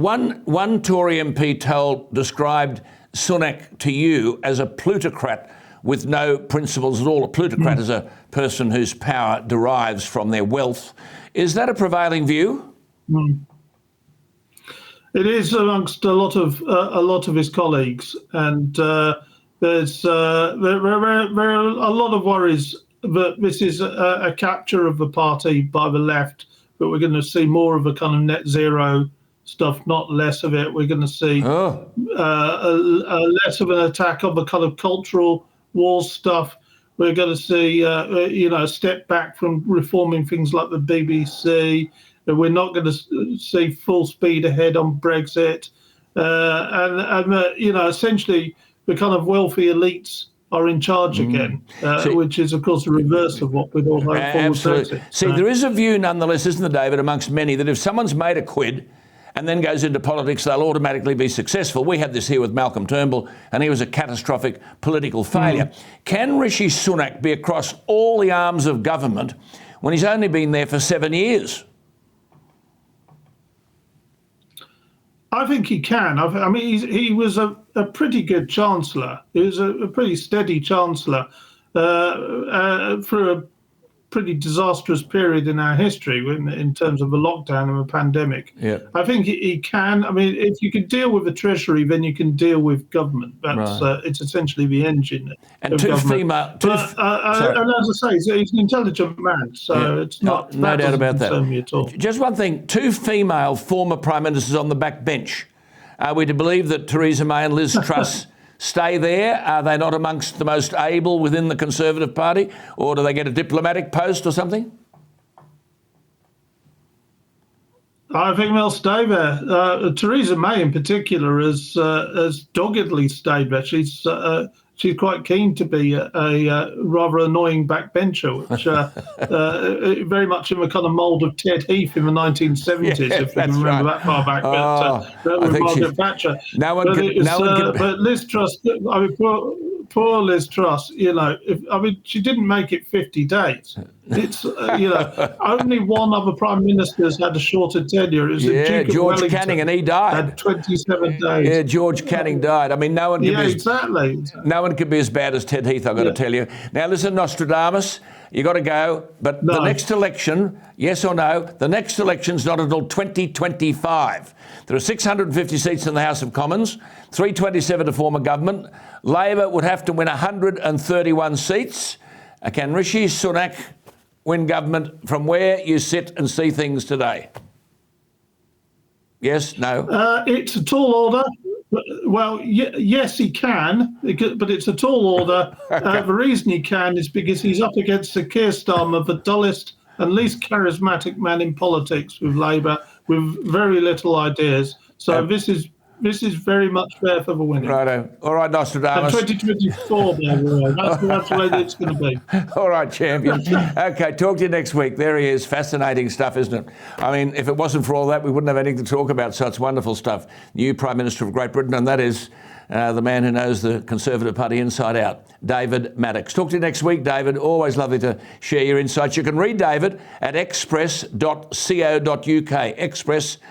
one Tory MP described Sunak to you as a plutocrat with no principles at all. A plutocrat is a person whose power derives from their wealth. Is that a prevailing view? It is amongst a lot of his colleagues, and there are a lot of worries that this is a capture of the party by the left. But we're going to see more of a kind of net zero stuff, not less of it. We're going to see less of an attack on the kind of cultural war stuff. We're going to see, a step back from reforming things like the BBC. We're not going to see full speed ahead on Brexit. Essentially, the kind of wealthy elites are in charge again, which is, of course, the reverse of what we'd all hope for. Absolutely. See, there is a view, nonetheless, isn't there, David, amongst many, that if someone's made a quid and then goes into politics, they'll automatically be successful. We had this here with Malcolm Turnbull, and he was a catastrophic political failure. Can Rishi Sunak be across all the arms of government when he's only been there for 7 years? I think he can. I mean, he was a pretty good chancellor. He was a pretty steady chancellor through a pretty disastrous period in our history in terms of the lockdown and the pandemic. Yeah. I think he can. I mean, if you can deal with the Treasury, then you can deal with government. That's it's essentially the engine and of government. And as I say, he's an intelligent man, so it's not. No doubt about that. Me at all. Just one thing: 2 female former prime ministers on the back bench. Are we to believe that Theresa May and Liz Truss stay there? Are they not amongst the most able within the Conservative Party? Or do they get a diplomatic post or something? I think they'll stay there. Theresa May, in particular, has doggedly stayed there. She's quite keen to be a rather annoying backbencher, which very much in the kind of mould of Ted Heath in the 1970s, if you can remember that far back. With Margaret Thatcher. But Liz Truss, I mean, poor Liz Truss, she didn't make it 50 days. It's, only one other Prime Minister has had a shorter tenure. It was the Duke of George Wellington, Canning, and he died. Had 27 days. Yeah, George Canning died. I mean, no one could be as bad as Ted Heath, I've got to tell you. Now, listen, Nostradamus, you got to go. But the next election, yes or no, the next election's not until 2025. There are 650 seats in the House of Commons, 327 to form a government. Labor would have to win 131 seats. Can Rishi Sunak win government from where you sit and see things today? Yes, no? It's a tall order. Well, yes, he can, but it's a tall order. The reason he can is because he's up against Sir Keir Starmer, the dullest and least charismatic man in politics with Labour, with very little ideas. So this is very much fair for the winning. Righto. All right, Nostradamus. And 2024, by the way. That's the way it's going to be. All right, champion. Okay, talk to you next week. There he is. Fascinating stuff, isn't it? I mean, if it wasn't for all that, we wouldn't have anything to talk about, so it's wonderful stuff. New Prime Minister of Great Britain, and that is the man who knows the Conservative Party inside out, David Maddocks. Talk to you next week, David. Always lovely to share your insights. You can read David at express.co.uk, express.co.uk.